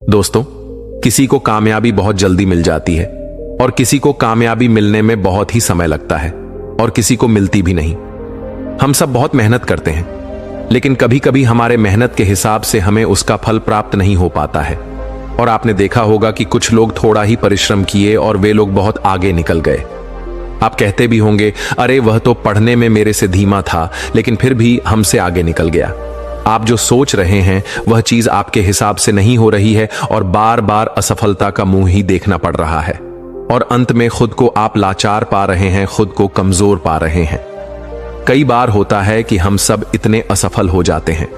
दोस्तों, किसी को कामयाबी बहुत जल्दी मिल जाती है और किसी को कामयाबी मिलने में बहुत ही समय लगता है और किसी को मिलती भी नहीं। हम सब बहुत मेहनत करते हैं, लेकिन कभी कभी हमारे मेहनत के हिसाब से हमें उसका फल प्राप्त नहीं हो पाता है। और आपने देखा होगा कि कुछ लोग थोड़ा ही परिश्रम किए और वे लोग बहुत आगे निकल गए। आप कहते भी होंगे, अरे वह तो पढ़ने में मेरे से धीमा था लेकिन फिर भी हमसे आगे निकल गया। आप जो सोच रहे हैं वह चीज आपके हिसाब से नहीं हो रही है और बार बार असफलता का मुंह ही देखना पड़ रहा है और अंत में खुद को आप लाचार पा रहे हैं, खुद को कमजोर पा रहे हैं। कई बार होता है कि हम सब इतने असफल हो जाते हैं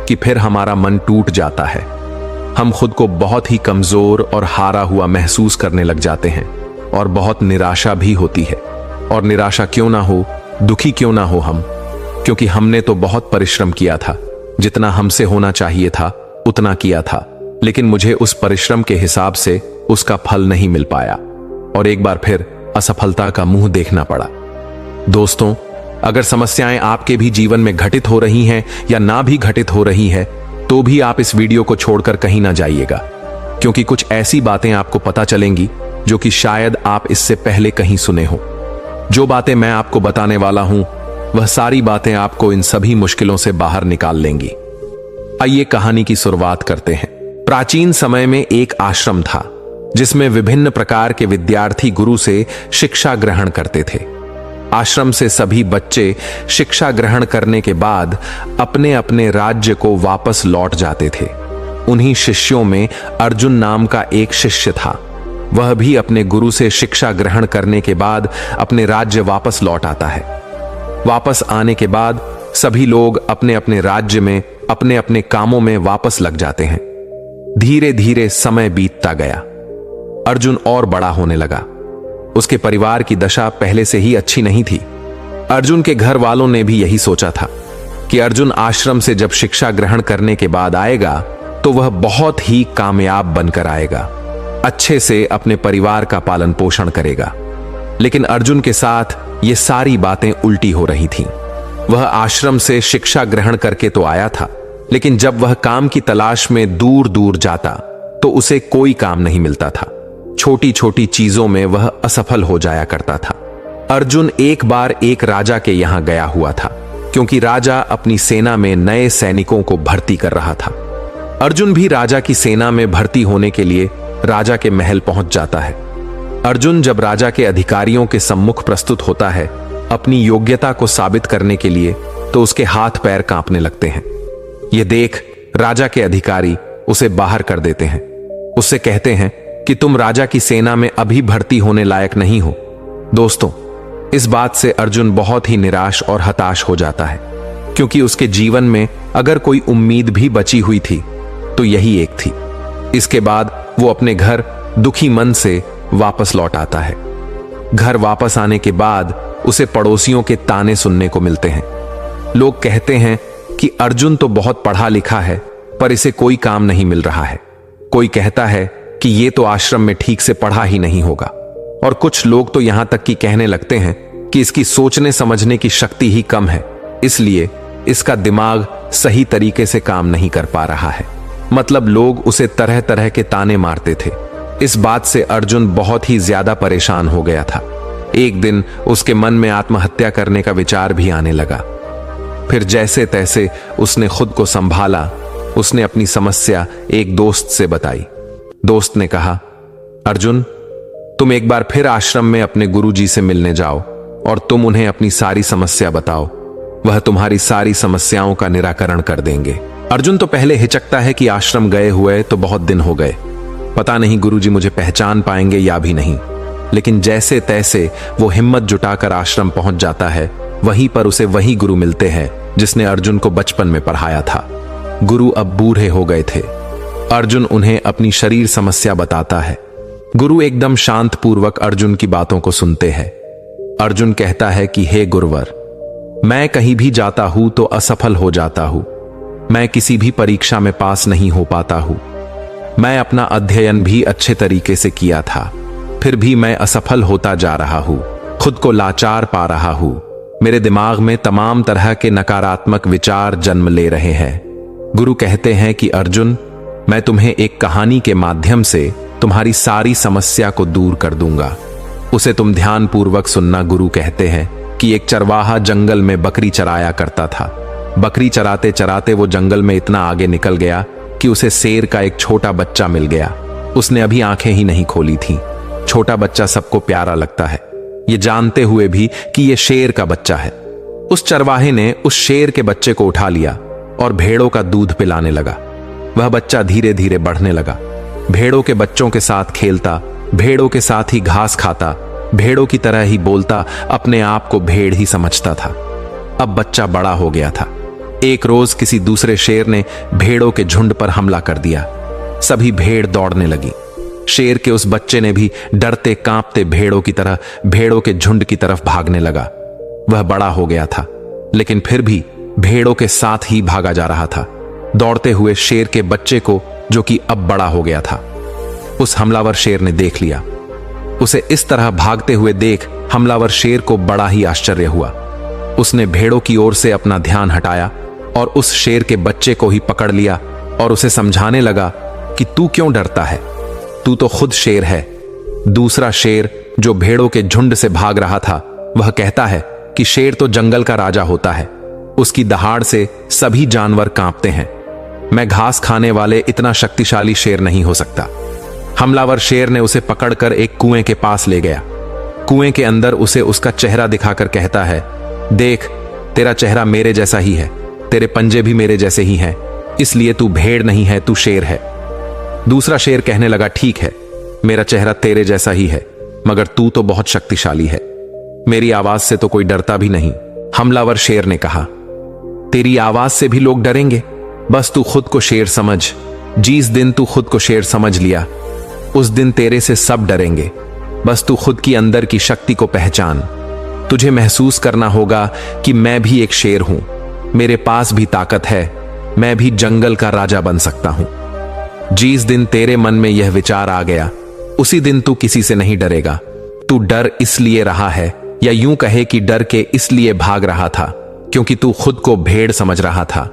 कि फिर हमारा मन टूट जाता है। हम खुद को बहुत ही कमजोर और हारा हुआ महसूस करने लग जाते हैं और बहुत निराशा भी होती है। और निराशा क्यों ना हो, दुखी क्यों ना हो हम, क्योंकि हमने तो बहुत परिश्रम किया था, जितना हमसे होना चाहिए था उतना किया था, लेकिन मुझे उस परिश्रम के हिसाब से उसका फल नहीं मिल पाया और एक बार फिर असफलता का मुंह देखना पड़ा। दोस्तों, अगर समस्याएं आपके भी जीवन में घटित हो रही हैं या ना भी घटित हो रही है तो भी आप इस वीडियो को छोड़कर कहीं ना जाइएगा, क्योंकि कुछ ऐसी बातें आपको पता चलेंगी जो कि शायद आप इससे पहले कहीं सुने हो। जो बातें मैं आपको बताने वाला हूं वह सारी बातें आपको इन सभी मुश्किलों से बाहर निकाल लेंगी। आइए कहानी की शुरुआत करते हैं। प्राचीन समय में एक आश्रम था जिसमें विभिन्न प्रकार के विद्यार्थी गुरु से शिक्षा ग्रहण करते थे। आश्रम से सभी बच्चे शिक्षा ग्रहण करने के बाद अपने अपने राज्य को वापस लौट जाते थे। उन्हीं शिष्यों में अर्जुन नाम का एक शिष्य था। वह भी अपने गुरु से शिक्षा ग्रहण करने के बाद अपने राज्य वापस लौट आता है। वापस आने के बाद सभी लोग अपने अपने राज्य में अपने अपने कामों में वापस लग जाते हैं। धीरे धीरे समय बीतता गया। अर्जुन और बड़ा होने लगा। उसके परिवार की दशा पहले से ही अच्छी नहीं थी। अर्जुन के घर वालों ने भी यही सोचा था कि अर्जुन आश्रम से जब शिक्षा ग्रहण करने के बाद आएगा तो वह बहुत ही कामयाब बनकर आएगा, अच्छे से अपने परिवार का पालन पोषण करेगा। लेकिन अर्जुन के साथ ये सारी बातें उल्टी हो रही थीं। वह आश्रम से शिक्षा ग्रहण करके तो आया था, लेकिन जब वह काम की तलाश में दूर दूर जाता तो उसे कोई काम नहीं मिलता था। छोटी छोटी चीजों में वह असफल हो जाया करता था। अर्जुन एक बार एक राजा के यहां गया हुआ था, क्योंकि राजा अपनी सेना में नए सैनिकों को भर्ती कर रहा था। अर्जुन भी राजा की सेना में भर्ती होने के लिए राजा के महल पहुंच जाता है। अर्जुन जब राजा के अधिकारियों के सम्मुख प्रस्तुत होता है अपनी योग्यता को साबित करने के लिए, तो उसके हाथ पैर कांपने लगते हैं। यह देख राजा के अधिकारी उसे बाहर कर देते हैं। उससे कहते हैं कि तुम राजा की सेना में अभी भर्ती होने लायक नहीं हो। दोस्तों, इस बात से अर्जुन बहुत ही निराश और हताश हो जाता है, क्योंकि उसके जीवन में अगर कोई उम्मीद भी बची हुई थी तो यही एक थी। इसके बाद वो अपने घर दुखी मन से वापस लौट आता है। घर वापस आने के बाद उसे पड़ोसियों के ताने सुनने को मिलते हैं। लोग कहते हैं कि अर्जुन तो बहुत पढ़ा लिखा है पर इसे कोई काम नहीं मिल रहा है। कोई कहता है कि ये तो आश्रम में ठीक से पढ़ा ही नहीं होगा, और कुछ लोग तो यहां तक कि कहने लगते हैं कि इसकी सोचने समझने की शक्ति ही कम है, इसलिए इसका दिमाग सही तरीके से काम नहीं कर पा रहा है। मतलब लोग उसे तरह तरह के ताने मारते थे। इस बात से अर्जुन बहुत ही ज्यादा परेशान हो गया था। एक दिन उसके मन में आत्महत्या करने का विचार भी आने लगा। फिर जैसे तैसे उसने खुद को संभाला। उसने अपनी समस्या एक दोस्त से बताई। दोस्त ने कहा, अर्जुन, तुम एक बार फिर आश्रम में अपने गुरुजी से मिलने जाओ और तुम उन्हें अपनी सारी समस्या बताओ। वह तुम्हारी सारी समस्याओं का निराकरण कर देंगे। अर्जुन तो पहले हिचकता है कि आश्रम गए हुए तो बहुत दिन हो गए, पता नहीं गुरुजी मुझे पहचान पाएंगे या भी नहीं। लेकिन जैसे तैसे वो हिम्मत जुटाकर आश्रम पहुंच जाता है। वहीं पर उसे वही गुरु मिलते हैं जिसने अर्जुन को बचपन में पढ़ाया था। गुरु अब बूढ़े हो गए थे। अर्जुन उन्हें अपनी शरीर समस्या बताता है। गुरु एकदम शांत पूर्वक अर्जुन की बातों को सुनते हैं। अर्जुन कहता है कि हे गुरुवर, मैं कहीं भी जाता हूं तो असफल हो जाता हूं। मैं किसी भी परीक्षा में पास नहीं हो पाता हूं। मैं अपना अध्ययन भी अच्छे तरीके से किया था, फिर भी मैं असफल होता जा रहा हूं। खुद को लाचार पा रहा हूं। मेरे दिमाग में तमाम तरह के नकारात्मक विचार जन्म ले रहे हैं। गुरु कहते हैं कि अर्जुन, मैं तुम्हें एक कहानी के माध्यम से तुम्हारी सारी समस्या को दूर कर दूंगा। उसे तुम ध्यानपूर्वक सुनना। गुरु कहते हैं कि एक चरवाहा जंगल में बकरी चराया करता था। बकरी चराते चराते वो जंगल में इतना आगे निकल गया कि उसे शेर का एक छोटा बच्चा मिल गया। उसने अभी आंखें ही नहीं खोली थी। छोटा बच्चा सबको प्यारा लगता है, ये जानते हुए भी कि ये शेर का बच्चा है। उस चरवाहे ने उस शेर के बच्चे को उठा लिया और भेड़ों का दूध पिलाने लगा। वह बच्चा धीरे धीरे बढ़ने लगा। भेड़ों के बच्चों के साथ खेलता, भेड़ों के साथ ही घास खाता, भेड़ों की तरह ही बोलता, अपने आप को भेड़ ही समझता था। अब बच्चा बड़ा हो गया था। एक रोज किसी दूसरे शेर ने भेड़ों के झुंड पर हमला कर दिया। सभी भेड़ दौड़ने लगी। शेर के उस बच्चे ने भी डरते कांपते भेड़ों की तरह भेड़ों के झुंड की तरफ भागने लगा। वह बड़ा हो गया था, लेकिन फिर भी भेड़ों के साथ ही भागा जा रहा था, दौड़ते हुए शेर के बच्चे को, जो कि अब बड़ा हो गया था। उस हमलावर शेर ने देख लिया। उसे इस तरह भागते हुए देख हमलावर शेर को बड़ा ही आश्चर्य हुआ। उसने भेड़ों की ओर से अपना ध्यान हटाया और उस शेर के बच्चे को ही पकड़ लिया और उसे समझाने लगा कि तू क्यों डरता है, तू तो खुद शेर है। दूसरा शेर जो भेड़ों के झुंड से भाग रहा था, वह कहता है कि शेर तो जंगल का राजा होता है, उसकी दहाड़ से सभी जानवर कांपते हैं। मैं घास खाने वाले इतना शक्तिशाली शेर नहीं हो सकता। हमलावर शेर ने उसे पकड़कर एक कुएं के पास ले गया। कुएं के अंदर उसे उसका चेहरा दिखाकर कहता है, देख, तेरा चेहरा मेरे जैसा ही है, तेरे पंजे भी मेरे जैसे ही हैं, इसलिए तू भेड़ नहीं है, तू शेर है। दूसरा शेर कहने लगा, ठीक है, मेरा चेहरा तेरे जैसा ही है, मगर तू तो बहुत शक्तिशाली है, मेरी आवाज से तो कोई डरता भी नहीं। हमलावर शेर ने कहा, तेरी आवाज से भी लोग डरेंगे, बस तू खुद को शेर समझ। जिस दिन तू खुद को शेर समझ लिया, उस दिन तेरे से सब डरेंगे। बस तू खुद की अंदर की शक्ति को पहचान। तुझे महसूस करना होगा कि मैं भी एक शेर हूं, मेरे पास भी ताकत है, मैं भी जंगल का राजा बन सकता हूं। जिस दिन तेरे मन में यह विचार आ गया, उसी दिन तू किसी से नहीं डरेगा। तू डर इसलिए रहा है, या यूं कहे कि डर के इसलिए भाग रहा था, क्योंकि तू खुद को भेड़ समझ रहा था।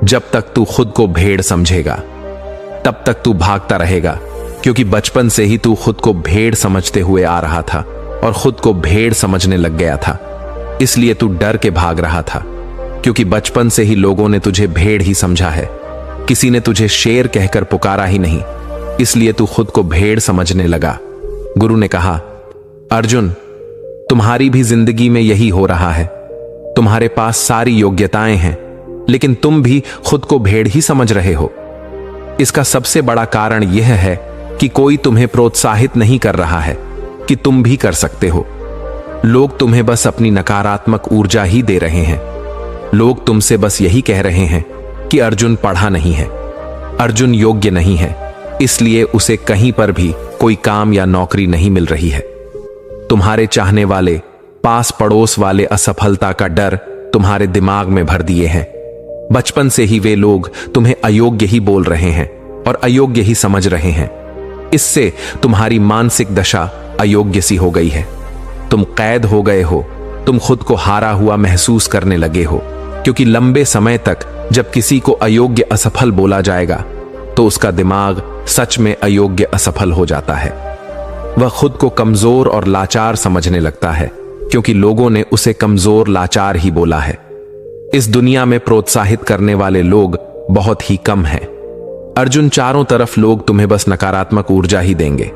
जब तक तू खुद को भेड़ समझेगा, तब तक तू भागता रहेगा, क्योंकि बचपन से ही तू खुद को भेड़ समझते हुए आ रहा था और खुद को भेड़ समझने लग गया था। इसलिए तू डर के भाग रहा था, क्योंकि बचपन से ही लोगों ने तुझे भेड़ ही समझा है। किसी ने तुझे शेर कहकर पुकारा ही नहीं, इसलिए तू खुद को भेड़ समझने लगा। गुरु ने कहा, अर्जुन, तुम्हारी भी जिंदगी में यही हो रहा है। तुम्हारे पास सारी योग्यताएं हैं, लेकिन तुम भी खुद को भेड़ ही समझ रहे हो। इसका सबसे बड़ा कारण यह है कि कोई तुम्हें प्रोत्साहित नहीं कर रहा है कि तुम भी कर सकते हो। लोग तुम्हें बस अपनी नकारात्मक ऊर्जा ही दे रहे हैं। लोग तुमसे बस यही कह रहे हैं कि अर्जुन पढ़ा नहीं है, अर्जुन योग्य नहीं है, इसलिए उसे कहीं पर भी कोई काम या नौकरी नहीं मिल रही है। तुम्हारे चाहने वाले, पास पड़ोस वाले असफलता का डर तुम्हारे दिमाग में भर दिए हैं। बचपन से ही वे लोग तुम्हें अयोग्य ही बोल रहे हैं और अयोग्य ही समझ रहे हैं। इससे तुम्हारी मानसिक दशा अयोग्य सी हो गई है। तुम कैद हो गए हो, तुम खुद को हारा हुआ महसूस करने लगे हो, क्योंकि लंबे समय तक जब किसी को अयोग्य असफल बोला जाएगा, तो उसका दिमाग सच में अयोग्य असफल हो जाता है। वह खुद को कमजोर और लाचार समझने लगता है, क्योंकि लोगों ने उसे कमजोर लाचार ही बोला है। इस दुनिया में प्रोत्साहित करने वाले लोग बहुत ही कम हैं। अर्जुन, चारों तरफ लोग तुम्हें बस नकारात्मक ऊर्जा ही देंगे।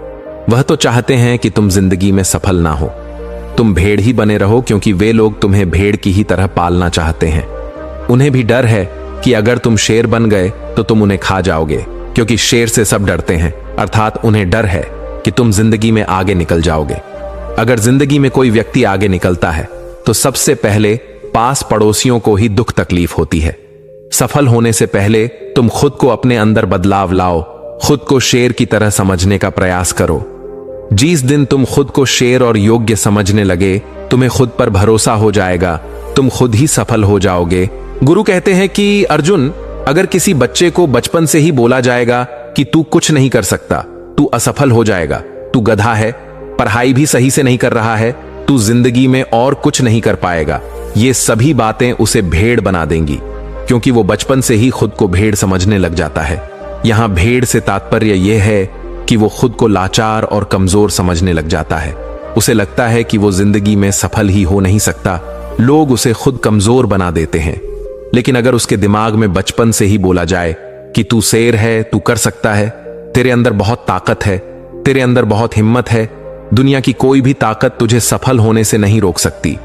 वह तो चाहते हैं कि तुम जिंदगी में सफल ना हो, तुम भेड़ ही बने रहो, क्योंकि वे लोग तुम्हें भेड़ की ही तरह पालना चाहते हैं। उन्हें भी डर है कि अगर तुम शेर बन गए तो तुम उन्हें खा जाओगे, क्योंकि शेर से सब डरते हैं। अर्थात उन्हें डर है कि तुम जिंदगी में आगे निकल जाओगे। अगर जिंदगी में कोई व्यक्ति आगे निकलता है, तो सबसे पहले पास पड़ोसियों को ही दुख तकलीफ होती है। सफल होने से पहले तुम खुद को अपने अंदर बदलाव लाओ, खुद को शेर की तरह समझने का प्रयास करो। जिस दिन तुम खुद को शेर और योग्य समझने लगे, तुम्हें खुद पर भरोसा हो जाएगा, तुम खुद ही सफल हो जाओगे। गुरु कहते हैं कि अर्जुन, अगर किसी बच्चे को बचपन से ही बोला जाएगा कि तू कुछ नहीं कर सकता, तू असफल हो जाएगा, तू गधा है, पढ़ाई भी सही से नहीं कर रहा है, तू जिंदगी में और कुछ नहीं कर पाएगा, ये सभी बातें उसे भेड़ बना देंगी, क्योंकि वो बचपन से ही खुद को भेड़ समझने लग जाता है। यहां भेड़ से तात्पर्य यह है कि वो खुद को लाचार और कमजोर समझने लग जाता है। उसे लगता है कि वो जिंदगी में सफल ही हो नहीं सकता। लोग उसे खुद कमजोर बना देते हैं। लेकिन अगर उसके दिमाग में बचपन से ही बोला जाए कि तू शेर है, तू कर सकता है, तेरे अंदर बहुत ताकत है, तेरे अंदर बहुत हिम्मत है, दुनिया की कोई भी ताकत तुझे सफल होने से नहीं रोक सकती।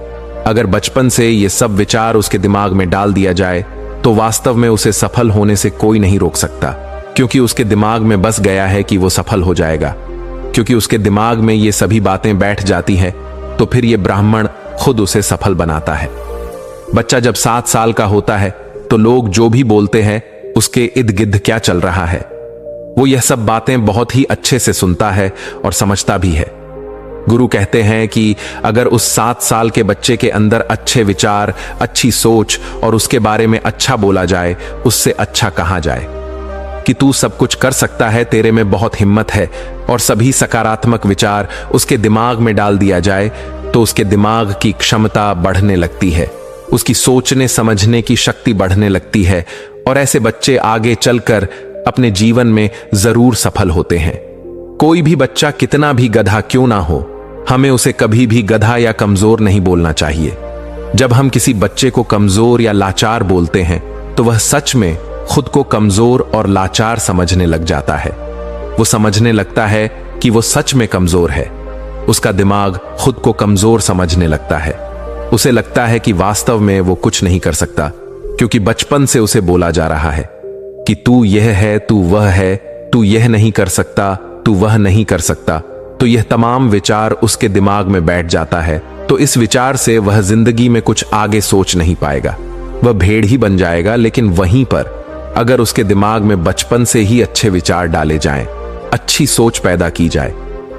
अगर बचपन से ये सब विचार उसके दिमाग में डाल दिया जाए तो वास्तव में उसे सफल होने से कोई नहीं रोक सकता, क्योंकि उसके दिमाग में बस गया है कि वो सफल हो जाएगा। क्योंकि उसके दिमाग में ये सभी बातें बैठ जाती हैं तो फिर ये ब्राह्मण खुद उसे सफल बनाता है। बच्चा जब 7 साल का होता है तो लोग जो भी बोलते हैं उसके इर्द गिर्द क्या चल रहा है, वो यह सब बातें बहुत ही अच्छे से सुनता है और समझता भी है। गुरु कहते हैं कि अगर उस 7 साल के बच्चे के अंदर अच्छे विचार, अच्छी सोच और उसके बारे में अच्छा बोला जाए, उससे अच्छा कहा जाए कि तू सब कुछ कर सकता है, तेरे में बहुत हिम्मत है, और सभी सकारात्मक विचार उसके दिमाग में डाल दिया जाए तो उसके दिमाग की क्षमता बढ़ने लगती है, उसकी सोचने समझने की शक्ति बढ़ने लगती है, और ऐसे बच्चे आगे चलकर अपने जीवन में जरूर सफल होते हैं। कोई भी बच्चा कितना भी गधा क्यों ना हो, हमें उसे कभी भी गधा या कमजोर नहीं बोलना चाहिए। जब हम किसी बच्चे को कमजोर या लाचार बोलते हैं तो वह सच में खुद को कमजोर और लाचार समझने लग जाता है। वो समझने लगता है कि वो सच में कमजोर है। उसका दिमाग खुद को कमजोर समझने लगता है। उसे लगता है कि वास्तव में वो कुछ नहीं कर सकता, क्योंकि बचपन से उसे बोला जा रहा है कि तू यह है, तू वह है, तू यह नहीं कर सकता, तू वह नहीं कर सकता। तो यह तमाम विचार उसके दिमाग में बैठ जाता है। तो इस विचार से वह जिंदगी में कुछ आगे सोच नहीं पाएगा। वह भेड़ ही बन जाएगा। लेकिन वहीं पर अगर उसके दिमाग में बचपन से ही अच्छे विचार डाले जाएं, अच्छी सोच पैदा की जाए,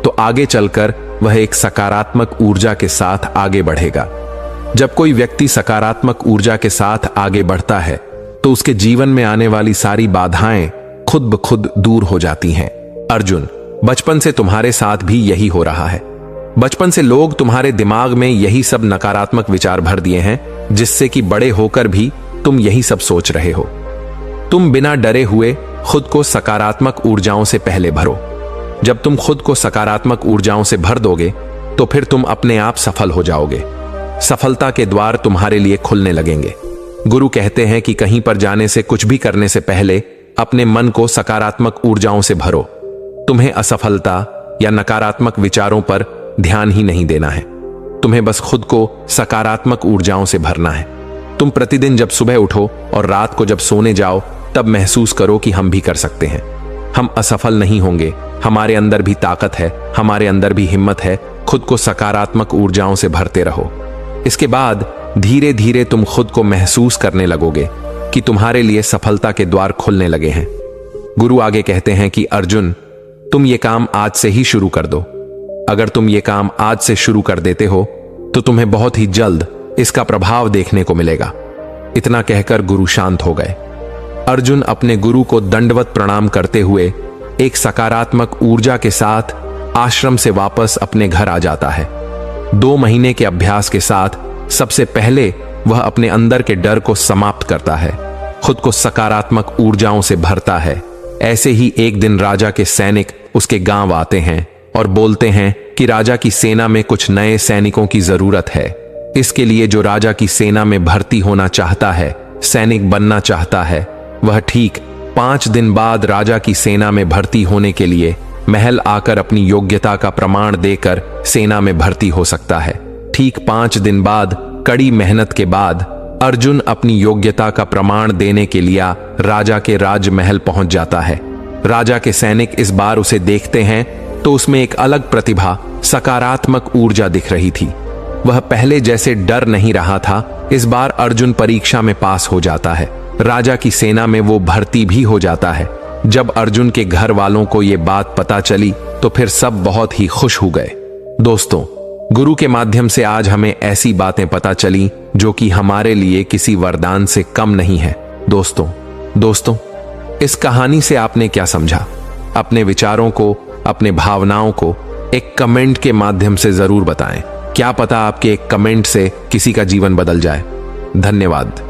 तो आगे चलकर वह एक सकारात्मक ऊर्जा के साथ आगे बढ़ेगा। जब कोई व्यक्ति सकारात्मक ऊर्जा के साथ आगे बढ़ता है तो उसके जीवन में आने वाली सारी बाधाएं खुद ब खुद दूर हो जाती हैं। अर्जुन, बचपन से तुम्हारे साथ भी यही हो रहा है। बचपन से लोग तुम्हारे दिमाग में यही सब नकारात्मक विचार भर दिए हैं, जिससे कि बड़े होकर भी तुम यही सब सोच रहे हो। तुम बिना डरे हुए खुद को सकारात्मक ऊर्जाओं से पहले भरो। जब तुम खुद को सकारात्मक ऊर्जाओं से भर दोगे तो फिर तुम अपने आप सफल हो जाओगे। सफलता के द्वार तुम्हारे लिए खुलने लगेंगे। गुरु कहते हैं कि कहीं पर जाने से, कुछ भी करने से पहले अपने मन को सकारात्मक ऊर्जाओं से भरो। तुम्हें असफलता या नकारात्मक विचारों पर ध्यान ही नहीं देना है। तुम्हें बस खुद को सकारात्मक ऊर्जाओं से भरना है। तुम प्रतिदिन जब सुबह उठो और रात को जब सोने जाओ तब महसूस करो कि हम भी कर सकते हैं। हम असफल नहीं होंगे। हमारे अंदर भी ताकत है, हमारे अंदर भी हिम्मत है। खुद को सकारात्मक ऊर्जाओं से भरते रहो। इसके बाद धीरे धीरे तुम खुद को महसूस करने लगोगे कि तुम्हारे लिए सफलता के द्वार खुलने लगे हैं। गुरु आगे कहते हैं कि अर्जुन, तुम ये काम आज से ही शुरू कर दो। अगर तुम ये काम आज से शुरू कर देते हो तो तुम्हें बहुत ही जल्द इसका प्रभाव देखने को मिलेगा। इतना कहकर गुरु शांत हो गए। अर्जुन अपने गुरु को दंडवत प्रणाम करते हुए एक सकारात्मक ऊर्जा के साथ आश्रम से वापस अपने घर आ जाता है। 2 महीने के अभ्यास के साथ सबसे पहले वह अपने अंदर के डर को समाप्त करता है, खुद को सकारात्मक ऊर्जाओं से भरता है। ऐसे ही एक दिन राजा के सैनिक उसके गांव आते हैं और बोलते हैं कि राजा की सेना में कुछ नए सैनिकों की जरूरत है। इसके लिए जो राजा की सेना में भर्ती होना चाहता है, सैनिक बनना चाहता है, वह ठीक 5 दिन बाद राजा की सेना में भर्ती होने के लिए महल आकर अपनी योग्यता का प्रमाण देकर सेना में भर्ती हो सकता है। ठीक 5 दिन बाद कड़ी मेहनत के बाद अर्जुन अपनी योग्यता का प्रमाण देने के लिए राजा के राजमहल पहुंच जाता है। राजा के सैनिक इस बार उसे देखते हैं तो उसमें एक अलग प्रतिभा, सकारात्मक ऊर्जा दिख रही थी। वह पहले जैसे डर नहीं रहा था। इस बार अर्जुन परीक्षा में पास हो जाता है। राजा की सेना में वो भर्ती भी हो जाता है। जब अर्जुन के घर वालों को ये बात पता चली तो फिर सब बहुत ही खुश हो गए। दोस्तों, गुरु के माध्यम से आज हमें ऐसी बातें पता चली जो कि हमारे लिए किसी वरदान से कम नहीं है। दोस्तों, इस कहानी से आपने क्या समझा? अपने विचारों को, अपने भावनाओं को एक कमेंट के माध्यम से जरूर बताएं। क्या पता आपके एक कमेंट से किसी का जीवन बदल जाए। धन्यवाद।